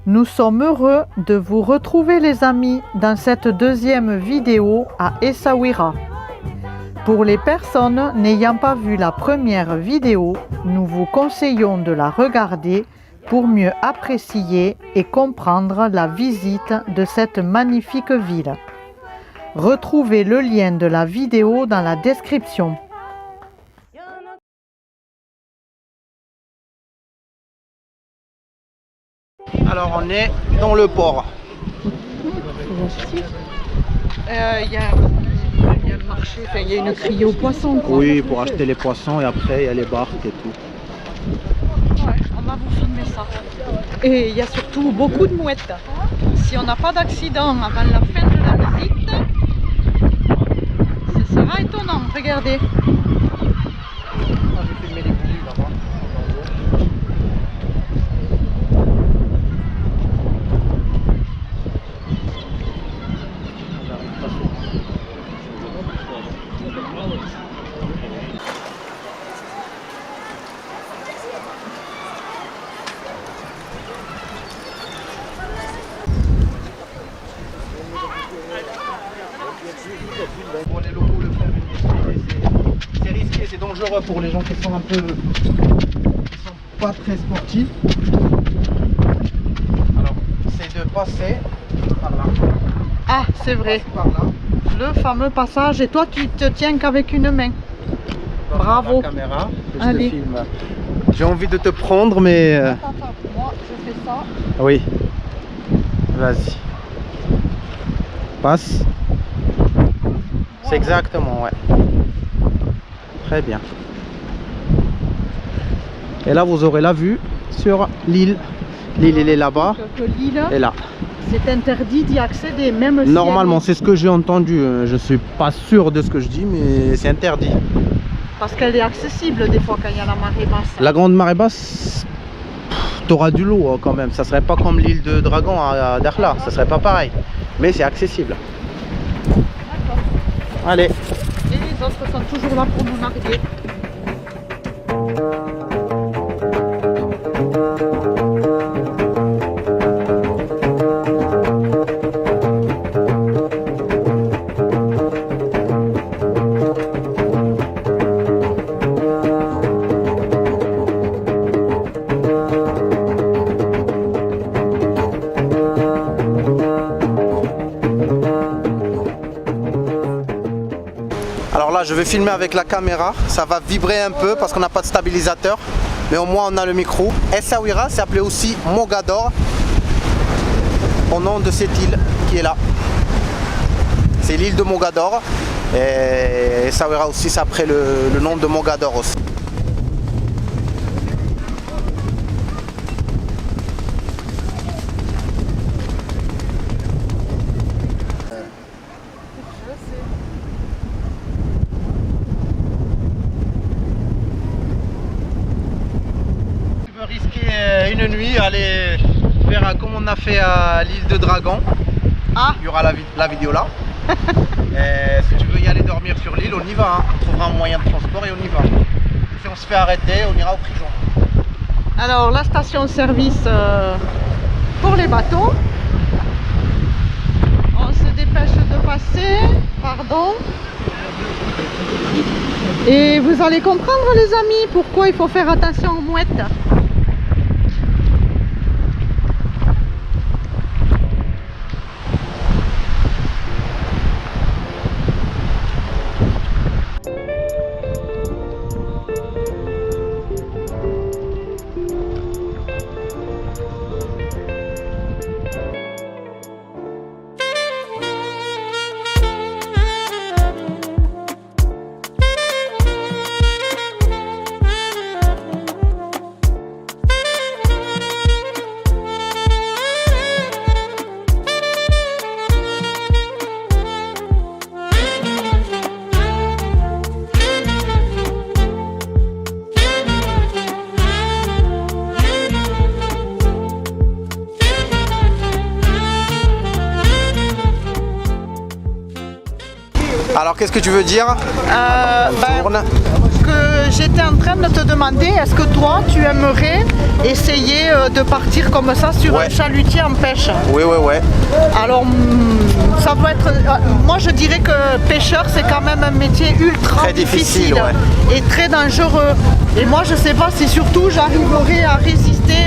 Nous sommes heureux de vous retrouver les amis dans cette deuxième vidéo à Essaouira. Pour les personnes n'ayant pas vu la première vidéo, nous vous conseillons de la regarder pour mieux apprécier et comprendre la visite de cette magnifique ville. Retrouvez le lien de la vidéo dans la description. Alors on est dans le port. Il y a le marché, il y a une criée aux poissons. Quoi. Oui, pour acheter les poissons et après il y a les barques et tout. Ouais, on va vous filmer ça. Et il y a surtout beaucoup de mouettes. Si on n'a pas d'accident avant la fin de la visite, ce sera étonnant. Regardez. J'ai filmé les bougies là-bas. Pour les locaux le faire, c'est risqué, c'est dangereux pour les gens qui sont un peu, qui sont pas très sportifs. Alors, c'est de passer par là. Ah, c'est vrai. Par là. Le fameux passage. Et toi, tu te tiens qu'avec une main. Bravo. La caméra, que je Allez. te filme. J'ai envie de te prendre, mais Attends, moi, je fais ça. oui. Vas-y. Passe. C'est exactement, ouais. Très bien. Et là, vous aurez la vue sur l'île. L'île, elle est là-bas. Que l'île, Et là. c'est interdit d'y accéder, même si Normalement, elle est- c'est ce que j'ai entendu. Je suis pas sûr de ce que je dis, mais c'est interdit. parce qu'elle est accessible des fois quand il y a la marée basse. La grande marée basse, t'auras du lot quand même. Ça serait pas comme l'île de Dragon à Dakhla. Ça serait pas pareil. Mais c'est accessible. Allez. Et les autres sont toujours là pour nous narguer. Alors là, je vais filmer avec la caméra. Ça va vibrer un peu parce qu'on n'a pas de stabilisateur. Mais au moins, on a le micro. Essaouira, c'est appelé aussi Mogador, au nom de cette île qui est là. C'est l'île de Mogador. Et Essaouira aussi, c'est après le nom de Mogador aussi. Tu veux risquer une nuit, aller faire comme on a fait à l'île de Dragon. Ah, Il y aura la vidéo là. Et si tu veux y aller dormir sur l'île, on y va. Hein. On trouvera un moyen de transport et on y va. Si on se fait arrêter, on ira en prison. alors la station-service pour les bateaux. On se dépêche de passer, pardon. Et vous allez comprendre les amis pourquoi il faut faire attention aux mouettes. Alors qu'est-ce que tu veux dire? Ben, Tourne. que j'étais en train de te demander, est-ce que toi, tu aimerais essayer de partir comme ça sur un chalutier en pêche? Oui, oui, oui. Alors, ça doit être... moi, je dirais que pêcheur, c'est quand même un métier ultra très difficile et très dangereux. Et moi, je sais pas si surtout j'arriverai à résister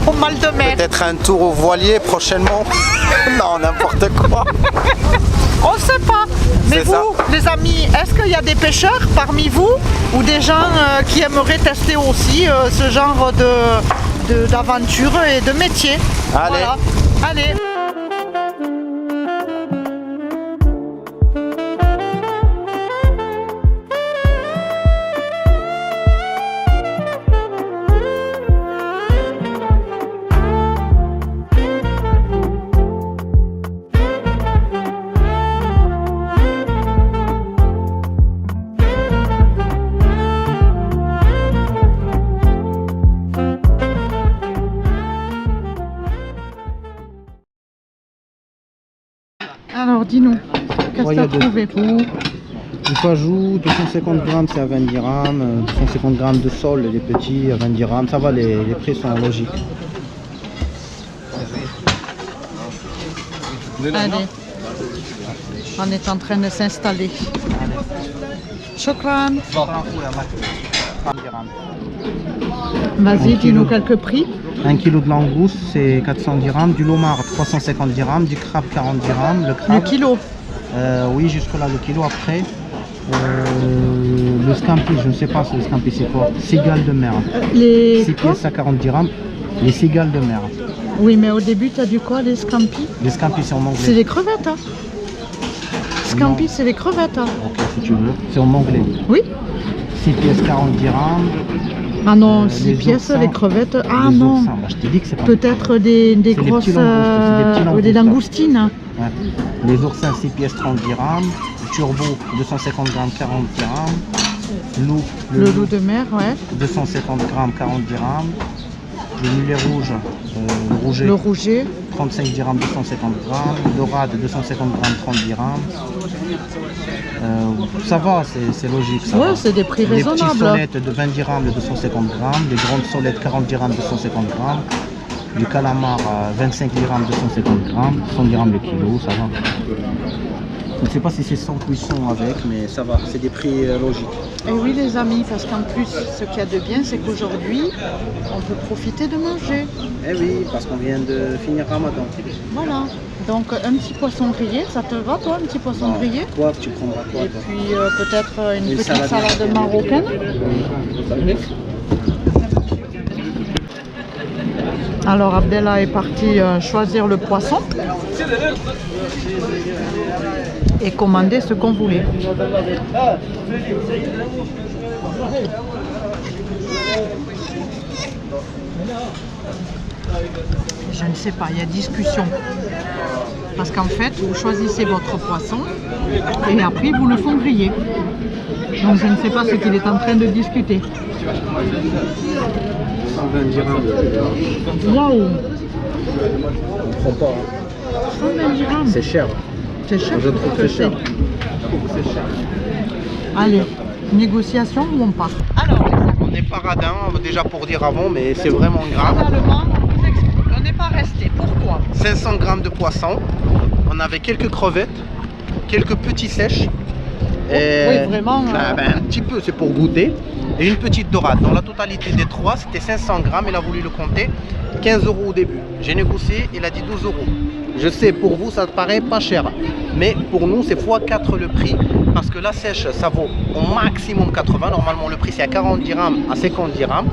au mal de mer. Peut-être un tour au voilier prochainement. Non, n'importe quoi. On ne sait pas. Mais vous, les amis, est-ce qu'il y a des pêcheurs parmi vous ou des gens qui aimeraient tester aussi ce genre d'aventure et de métier? Allez. Voilà. Allez. Alors dis-nous, qu'est-ce que tu as trouvé? Du pajou, 250 grammes c'est à 20 dirhams, 250 grammes de sol, les petits à 20 dirhams, ça va, les prix sont logiques. Allez, on est en train de s'installer. Shukran. Vas-y, dis-nous quelques prix. 1 kg de langouste c'est 400 dirhams, du lomar 350 dirhams, du crabe 40 dirhams. Le crabe, kilo oui, jusque là le kilo. Après, le scampi, je ne sais pas si le scampi c'est quoi. Cigales de mer. Les 6 pièces à 40 dirhams. Les cigales de mer. Oui, mais au début, tu as dit quoi, les scampi? Les scampi c'est en anglais. C'est les crevettes, hein? Scampi, c'est les crevettes, hein? Ok, si tu veux. C'est en anglais. Oui. 6 pièces 40 dirhams. Ah non, 6 pièces, oursins, les crevettes. Ah les non. oursins, bah, je t'ai dit que c'est pas. Peut-être des grosses... des petits langoustes, des langoustines. Ouais. Les oursins 6 pièces 30 dirhams. Le turbo 250 grammes 40 dirhams. Le loup de mer, ouais. 250 grammes 40 dirhams. Le mulet rouge, le rouget 35 dirhams 250 grammes. Dorade 250 grammes 30 dirhams. Ça va, c'est logique. Ça ouais, c'est des prix raisonnables. Les petites solettes de 20 dirhams de 250 grammes. Les grandes solettes 40 dirhams 250 grammes. Du calamar 25 dirhams 250 grammes. 100 dirhams le kilo, ça va. Je ne sais pas si c'est sans cuisson avec, mais ça va, c'est des prix logiques. Et oui les amis, parce qu'en plus, ce qu'il y a de bien, c'est qu'aujourd'hui, on peut profiter de manger. Eh oui, parce qu'on vient de finir Ramadan. Voilà, donc un petit poisson grillé, ça te va toi, un petit poisson grillé? Toi, tu prendras quoi? Et puis peut-être une petite salade marocaine. Alors Abdella est parti choisir le poisson et commander ce qu'on voulait. Je ne sais pas, il y a discussion. Parce qu'en fait, vous choisissez votre poisson et après vous le font griller. Donc je ne sais pas ce qu'il est en train de discuter. 120 dirhams. Waouh! On prend pas. 120 dirhams. C'est cher. C'est cher. Je trouve que c'est cher. C'est cher. Allez, négociation ou on part? Alors, on n'est pas radin, déjà pour dire avant, mais c'est vraiment grave. Finalement, on vous explique, on n'est pas resté. Pourquoi? 500 grammes de poisson, on avait quelques crevettes, quelques petits sèches. Oui, vraiment. Un petit peu, c'est pour goûter. Et une petite dorade. Dans la totalité des trois, c'était 500 grammes. Il a voulu le compter 15 € au début. J'ai négocié, il a dit 12 €. Je sais, pour vous, ça paraît pas cher. Mais pour nous, c'est x4 le prix. Parce que la sèche, ça vaut au maximum 80. Normalement, le prix, c'est à 40 dirhams, à 50 dirhams.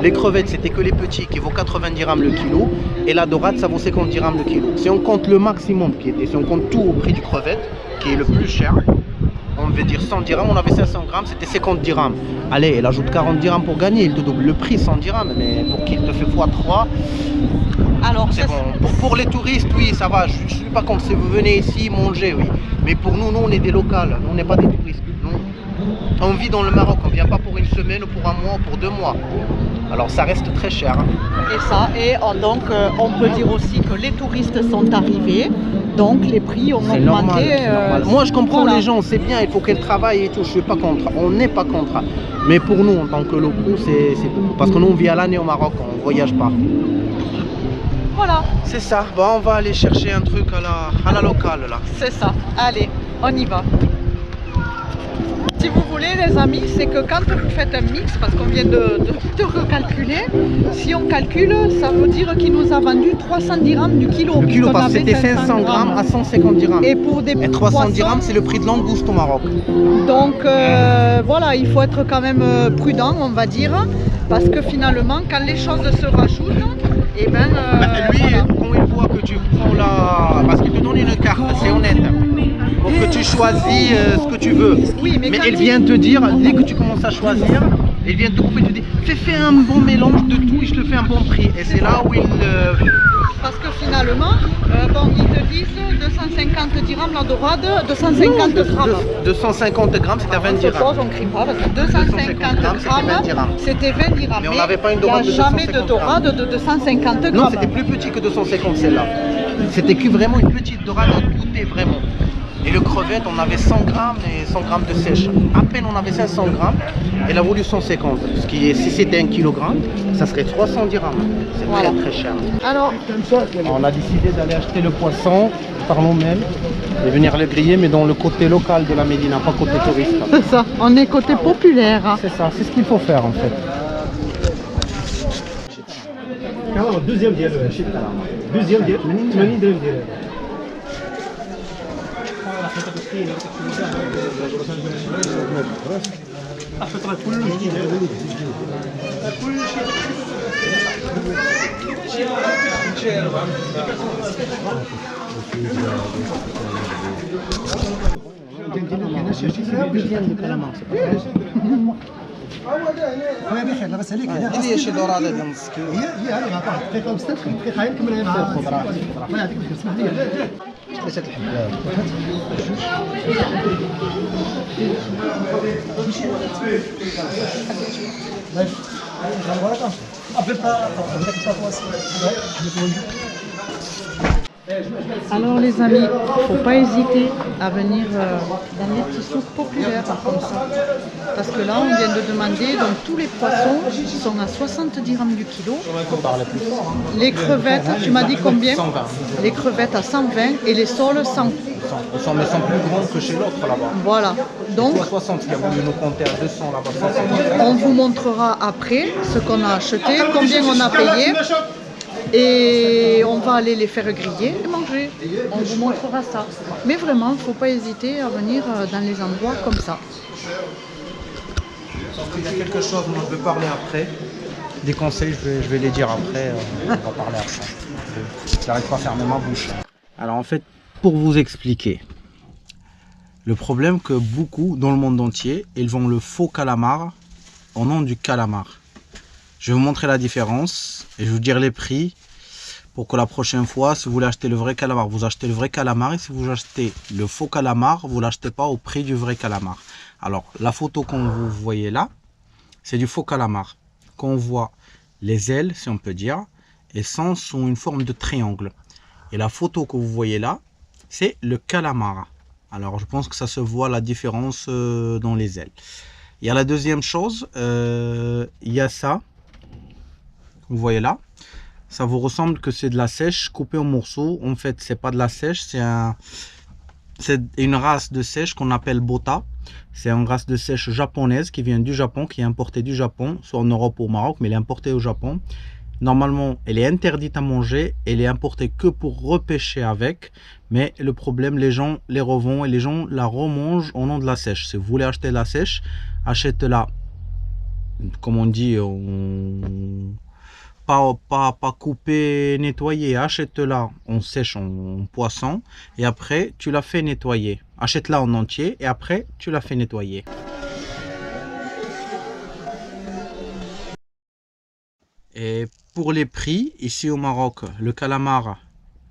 Les crevettes, c'était que les petits qui vaut 80 dirhams le kilo. Et la dorade, ça vaut 50 dirhams le kilo. Si on compte le maximum qui était, si on compte tout au prix du crevette, qui est le plus cher, on veut dire 100 dirhams, on avait 500 grammes, c'était 50 dirhams. Allez, il ajoute 40 dirhams pour gagner, il te double le prix 100 dirhams, mais pour qu'il te fait x3, alors c'est bon. Pour les touristes, oui, ça va, je ne suis pas contre, si vous venez ici, manger, oui. Mais pour nous, nous, on est des locales, nous, on n'est pas des touristes. Nous, on vit dans le Maroc, on vient pas pour une semaine ou pour un mois ou pour 2 mois. Alors ça reste très cher. Donc on peut dire aussi que les touristes sont arrivés, donc les prix ont augmenté. Normal. Moi je comprends les gens, c'est bien, il faut qu'elles travaillent et tout, je suis pas contre, on n'est pas contre. Mais pour nous en tant que locaux, c'est beaucoup. Parce que nous on vit à l'année au Maroc, on voyage pas. Voilà. C'est ça, bon, on va aller chercher un truc à la locale là. C'est ça, allez, on y va. Si vous voulez les amis, c'est que quand vous faites un mix, parce qu'on vient de recalculer, si on calcule, ça veut dire qu'il nous a vendu 300 dirhams du kilo. Le kilo, parce que c'était 500 grammes à 150 dirhams. Et pour des 300 dirhams, c'est le prix de langouste au Maroc. Donc voilà, il faut être quand même prudent, on va dire, parce que finalement, quand les choses se rajoutent, et ben lui, voilà. quand il voit que tu prends la... Parce qu'il te donne une carte, c'est honnête. Pour que tu choisis ce que tu veux. Oui, mais elle vient te dire, dès que tu commences à choisir, elle vient te couper, te dire, fais un bon mélange de tout et je te fais un bon prix. Et c'est là où il... Parce que finalement, bon, ils te disent 250 dirhams la dorade, 250 grammes. 250 grammes, c'était à 20 dirhams. On ne crie pas, parce que 250 grammes, c'était 20 dirhams. Mais on n'avait pas une dorade de 250 grammes. Il n'y a jamais de dorade de 250 grammes. Non, c'était plus petit que 250 celle-là. C'était que vraiment une petite dorade qui coûtait vraiment. Et le crevette, on avait 100 grammes et 100 grammes de sèche. À peine on avait 500 grammes, elle a voulu 150. Ce qui est, si c'était 1 kg, ça serait 300 dirhams. C'est voilà. Très cher. Alors, on a décidé d'aller acheter le poisson par nous-mêmes et venir le griller, mais dans le côté local de la Médina, pas côté touriste. C'est ça, on est côté populaire. C'est ça, c'est ce qu'il faut faire en fait. Deuxième ديال 80 درهم ديالها خويا بخير لاباس عليك؟ هذه شي دورة هذا مسكين. هي هذه نعطيها دقيقة وستة دقيقة نكملها مع الخضرات. الله يعطيك الخير اسمح لي. ليش هاد الحبة؟ Alors les amis, il ne faut pas hésiter à venir dans les petits souks populaires comme ça. Parce que là, on vient de demander, donc tous les poissons sont à 60 dirhams du kilo. Les crevettes, tu m'as dit combien? 120. Les crevettes à 120 et les sols 100. Ils sont plus grands que chez l'autre là-bas. Voilà. Donc, 60, il y a voulu nous compter à 200 là-bas. On vous montrera après ce qu'on a acheté, combien on a payé. Et on va aller les faire griller et manger. On vous montrera ça. Mais vraiment, il ne faut pas hésiter à venir dans les endroits comme ça. Il y a quelque chose, moi je vais parler après. Des conseils, je vais les dire après. On va parler après. J'arrive pas à fermer ma bouche. Alors en fait, pour vous expliquer, le problème que beaucoup dans le monde entier, ils vendent le faux calamar au nom du calamar. Je vais vous montrer la différence et je vais vous dire les prix pour que la prochaine fois, si vous voulez acheter le vrai calamar, vous achetez le vrai calamar, et si vous achetez le faux calamar, vous ne l'achetez pas au prix du vrai calamar. Alors, la photo que vous voyez là, c'est du faux calamar. Quand on voit les ailes, si on peut dire, et sont sous une forme de triangle. Et la photo que vous voyez là, c'est le calamar. Alors, je pense que ça se voit la différence dans les ailes. Il y a la deuxième chose, il y a ça. Vous voyez là, ça vous ressemble que c'est de la sèche coupée en morceaux. En fait, c'est pas de la sèche, c'est une race de sèche qu'on appelle bota. C'est une race de sèche japonaise qui vient du Japon, qui est importée du Japon, soit en Europe ou au Maroc, mais elle est importée au Japon. Normalement, elle est interdite à manger, elle est importée que pour repêcher avec. Mais le problème, les gens les revendent et les gens la remangent au nom de la sèche. Si vous voulez acheter la sèche, achetez-la, comme on dit, pas coupé, nettoyé, achète-la en sèche, en poisson, et après tu la fais nettoyer. Achète-la en entier et après tu la fais nettoyer. Et pour les prix, ici au Maroc, le calamar,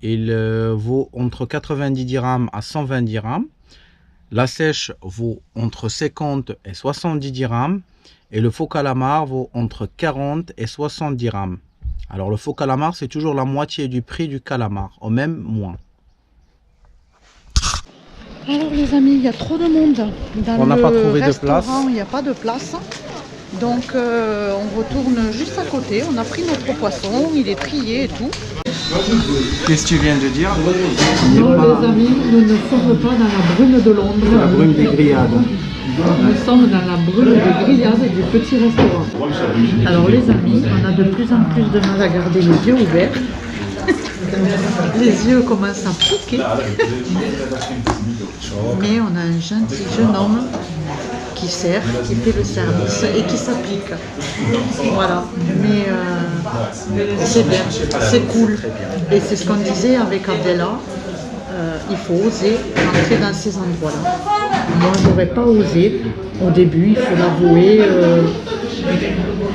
il vaut entre 90 dirhams à 120 dirhams. La sèche vaut entre 50 et 70 dirhams. Et le faux calamar vaut entre 40 et 70 dirhams. Alors le faux calamar, c'est toujours la moitié du prix du calamar, ou même moins. Alors les amis, il y a trop de monde dans On n'a pas trouvé de place. Il n'y a pas de place. Donc on retourne juste à côté. On a pris notre poisson, il est trié et tout. Qu'est-ce que tu viens de dire? Non les amis, nous ne sommes pas dans la brume de Londres. La brume des grillades. Nous sommes dans la brume des grillades du petit restaurant. Alors les amis, on a de plus en plus de mal à garder les yeux ouverts. Les yeux commencent à piquer. Mais on a un gentil jeune homme qui sert, qui fait le service et qui s'applique. Voilà. Mais c'est bien, c'est cool. Et c'est ce qu'on disait avec Abdella. Il faut oser entrer dans ces endroits-là. Moi, j'aurais pas osé au début, il faut l'avouer.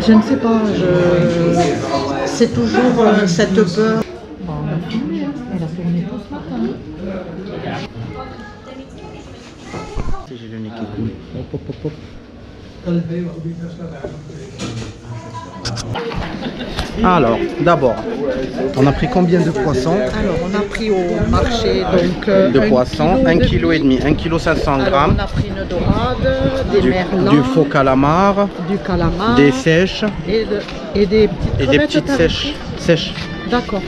Je ne sais pas, c'est toujours cette peur. Bon, on a filmé, hein. Elle a tourné tout ce matin. J'ai le nez qui coule. Hop, hop, hop, hop. Alors, d'abord, on a pris combien de poissons? Alors, on a pris au marché donc De poissons, 1,5 kg, 1 kg 500 Alors, grammes. on a pris une dorade, des merlans, Du faux calamar, du calamar, des sèches et des petites et des crevettes petites tarifées. sèches. D'accord,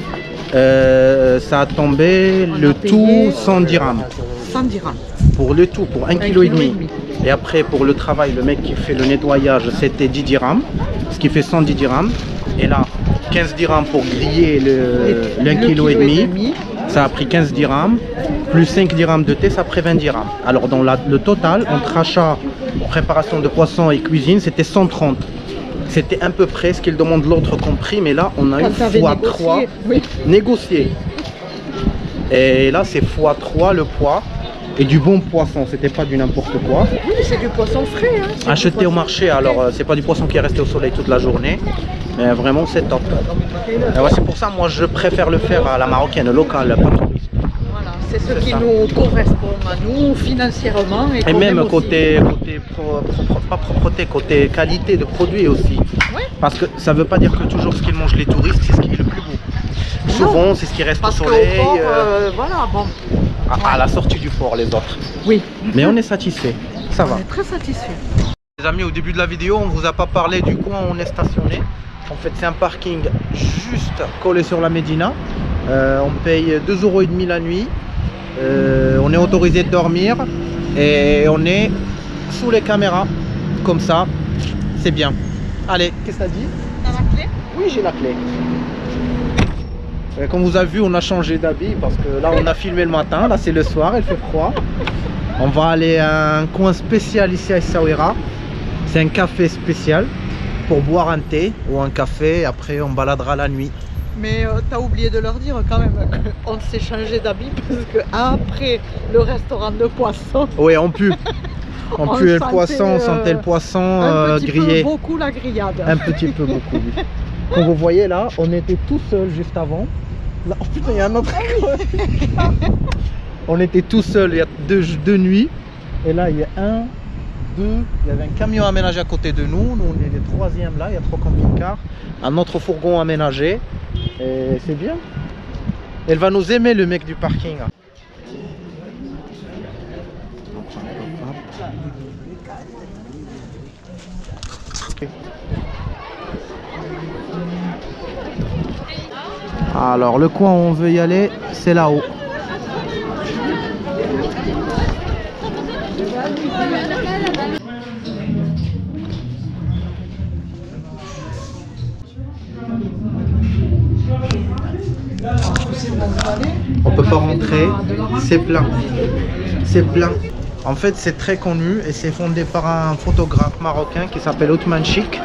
Ça a tombé On le a tout payé 100 dirhams. 100 dirhams. Pour le tout, pour 1,5 kg. Et après, pour le travail, le mec qui fait le nettoyage, c'était 10 dirhams, ce qui fait 110 dirhams. Et là, 15 dirhams pour griller le 1,5 kg. Ça a pris 15 dirhams, plus 5 dirhams de thé, ça a pris 20 dirhams. Alors dans le total, entre achat, préparation de poisson et cuisine, c'était 130. C'était à peu près ce qu'il demande l'autre compris, mais là, on a eu x3 négocié. Et là, c'est x3 le poids. Et du bon poisson, c'était pas du n'importe quoi. Oui, c'est du poisson frais. Hein, Acheté au marché, alors c'est pas du poisson qui est resté au soleil toute la journée. Mais vraiment, c'est top. C'est pour ça, moi, je préfère le faire à la marocaine, locale, pas touriste. Voilà, c'est ce qui nous correspond à nous financièrement. Et même côté pas propreté, côté qualité de produit aussi. Ouais. Parce que ça veut pas dire que toujours ce qu'ils mangent les touristes, c'est ce qui est le plus beau. Souvent, c'est ce qui reste au soleil. Voilà, bon. À la sortie du port, les autres. Oui. Mais on est satisfait, ça va. On est très satisfait. Les amis, au début de la vidéo, on vous a pas parlé du coin où on est stationné. En fait, c'est un parking juste collé sur la Médina. On paye 2,5 € la nuit. On est autorisé de dormir et on est sous les caméras. Comme ça, c'est bien. Allez, qu'est-ce que ça dit? T'as la clé? Oui, j'ai la clé. Comme vous avez vu, on a changé d'habit parce que là, on a filmé le matin. Là, c'est le soir, il fait froid. On va aller à un coin spécial ici à Essaouira. C'est un café spécial pour boire un thé ou un café. Après, on baladera la nuit. Mais t'as oublié de leur dire quand même qu'on s'est changé d'habit parce que après le restaurant de poisson, Oui, on pue. On On pue le sentait, poisson, on sentait le poisson un petit grillé. peu beaucoup la grillade. Un petit peu beaucoup, oui. Comme vous voyez là, on était tout seul juste avant. Là, oh putain, il y a un autre. On était tout seul il y a deux nuits. Et là, il y a il y avait un camion aménagé à côté de nous. Nous, on est les troisièmes là, il y a 3 camping-cars. Un autre fourgon aménagé. Et c'est bien. Elle va nous aimer, le mec du parking. Alors, le coin où on veut y aller, c'est là-haut. On peut pas rentrer, c'est plein. C'est plein. En fait, c'est très connu et c'est fondé par un photographe marocain qui s'appelle Othman Chik.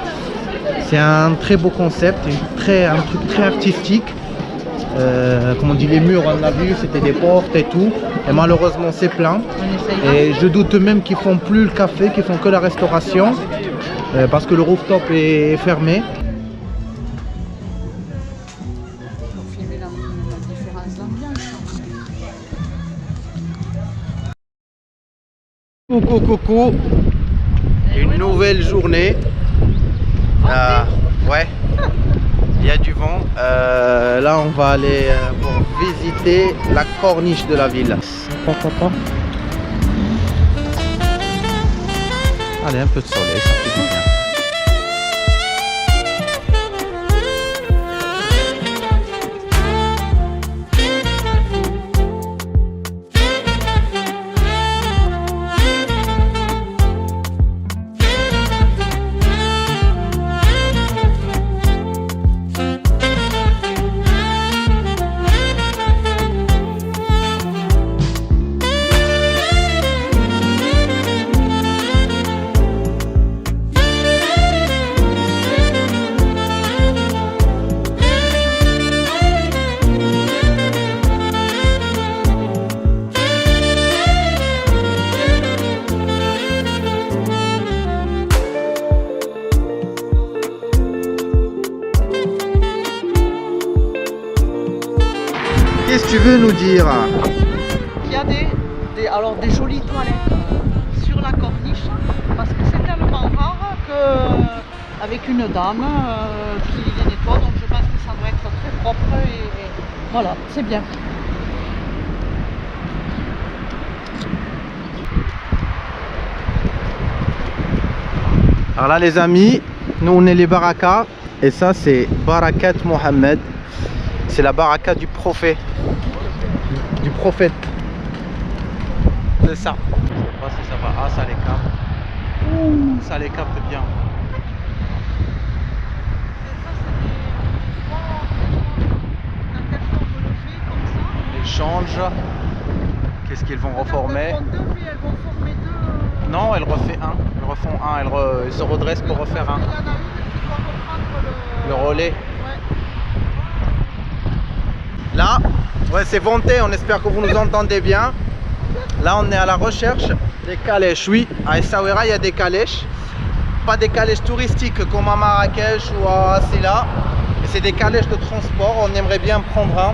C'est un très beau concept, un truc très artistique. Comme on dit, les murs, on l'a vu, c'était des portes et tout. Et malheureusement, c'est plein. Et je doute même qu'ils font plus le café, qu'ils font que la restauration. Parce que le rooftop est fermé. Coucou, coucou. Une nouvelle journée. Ouais, il y a du vent. Là, on va aller pour visiter la corniche de la ville. Allez, un peu de soleil, ça fait du bien. Qu'est-ce que tu veux nous dire? Il y a des jolies toilettes sur la corniche parce que c'est tellement rare que avec une dame qui les nettoie, donc je pense que ça doit être très propre et voilà, c'est bien. Alors là les amis, nous on est les barakas et ça c'est Barakat Mohammed. C'est la baraka du prophète. C'est ça. Je sais pas si ça va. Ah, ça les capte. Ça les capte bien. Ils changent. Qu'est-ce qu'ils vont reformer? Non, elles refait un. Elles refont un. Elles se redressent pour refaire un. Le relais. Là, ouais, c'est Vonté, on espère que vous nous entendez bien. Là, on est à la recherche des calèches. Oui, à Essaouira, il y a des calèches. Pas des calèches touristiques comme à Marrakech ou à Silla. Mais c'est des calèches de transport. On aimerait bien prendre un.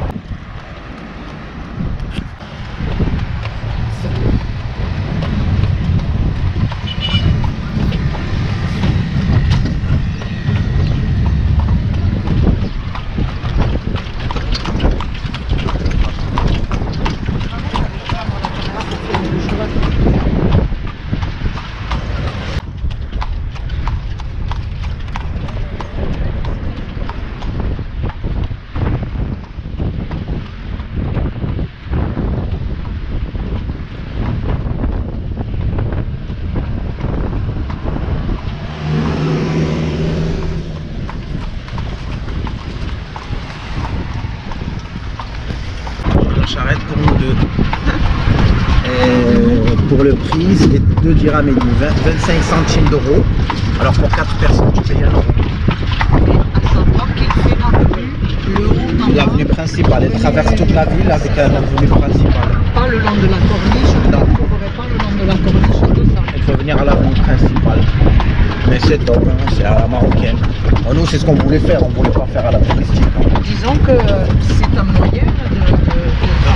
Charrette pour nous deux. Et pour le prix, c'est 2 dirhams et demi, 25 centimes d'euros. Alors pour 4 personnes, tu payes 1 euro. À savoir qu'il fait L'avenue principale, elle traverse toute la ville avec l'avenue principale. pas le long de la corniche, vous ne trouverez pas le long de la corniche tout ça. Il faut venir à l'avenue principale. Mais c'est top, hein, c'est à la marocaine. Nous, c'est ce qu'on voulait faire, on ne voulait pas faire à la touristique. Disons que c'est un moyen de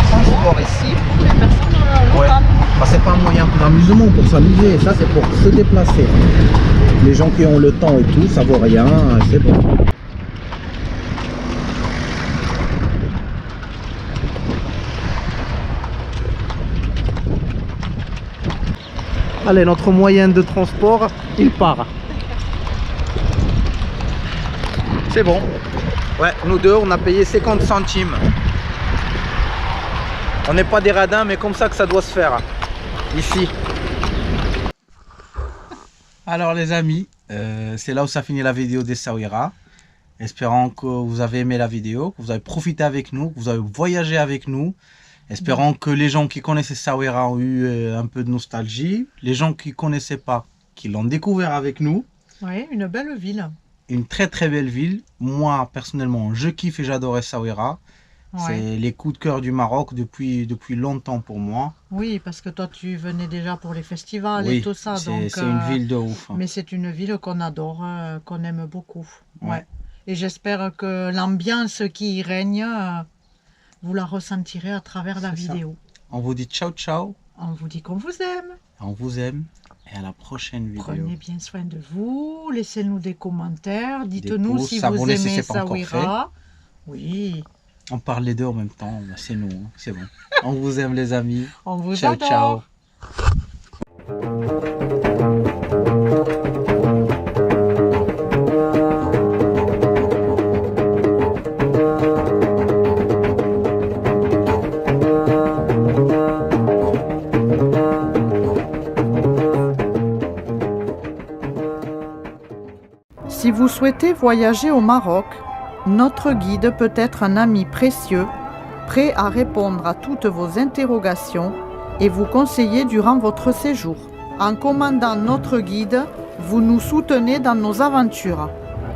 transport ici pour les personnes locales. Bah, c'est pas un moyen d'amusement pour s'amuser, ça c'est pour se déplacer. Les gens qui ont le temps et tout, ça vaut rien, c'est bon. Allez, notre moyen de transport, il part. C'est bon. Ouais, nous deux, on a payé 50 centimes. On n'est pas des radins, mais comme ça que ça doit se faire. Ici. Alors les amis, c'est là où ça finit la vidéo d'Essaouira. Espérons que vous avez aimé la vidéo, que vous avez profité avec nous, que vous avez voyagé avec nous. Espérons que les gens qui connaissent Essaouira ont eu un peu de nostalgie. Les gens qui ne connaissaient pas, qui l'ont découvert avec nous. Oui, une belle ville. Une très très belle ville. Moi personnellement, je kiffe et j'adore Essaouira. Ouais. C'est les coups de cœur du Maroc depuis longtemps pour moi. Oui, parce que toi tu venais déjà pour les festivals Oui, et tout ça. c'est une ville de ouf. Mais c'est une ville qu'on adore, qu'on aime beaucoup. Ouais. Ouais. Et j'espère que l'ambiance qui y règne, vous la ressentirez à travers la vidéo. On vous dit ciao ciao, On vous dit qu'on vous aime. On vous aime et à la prochaine vidéo. Prenez bien soin de vous. Laissez-nous des commentaires. Dites-nous pouces, si vous abonnez si aimez c'est pas encore Essaouira. Oui. On parle les deux en même temps, c'est nous, hein, c'est bon. On vous aime les amis. On vous Ciao, adore. ciao. Si vous souhaitez voyager au Maroc, notre guide peut être un ami précieux, prêt à répondre à toutes vos interrogations et vous conseiller durant votre séjour. En commandant notre guide, vous nous soutenez dans nos aventures.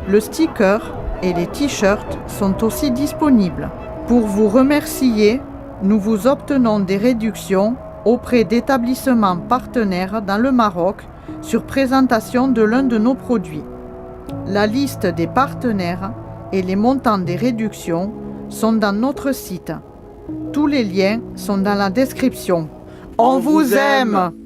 Le sticker et les t-shirts sont aussi disponibles. Pour vous remercier, nous vous obtenons des réductions auprès d'établissements partenaires dans le Maroc sur présentation de l'un de nos produits. La liste des partenaires et les montants des réductions sont dans notre site. Tous les liens sont dans la description. On vous aime!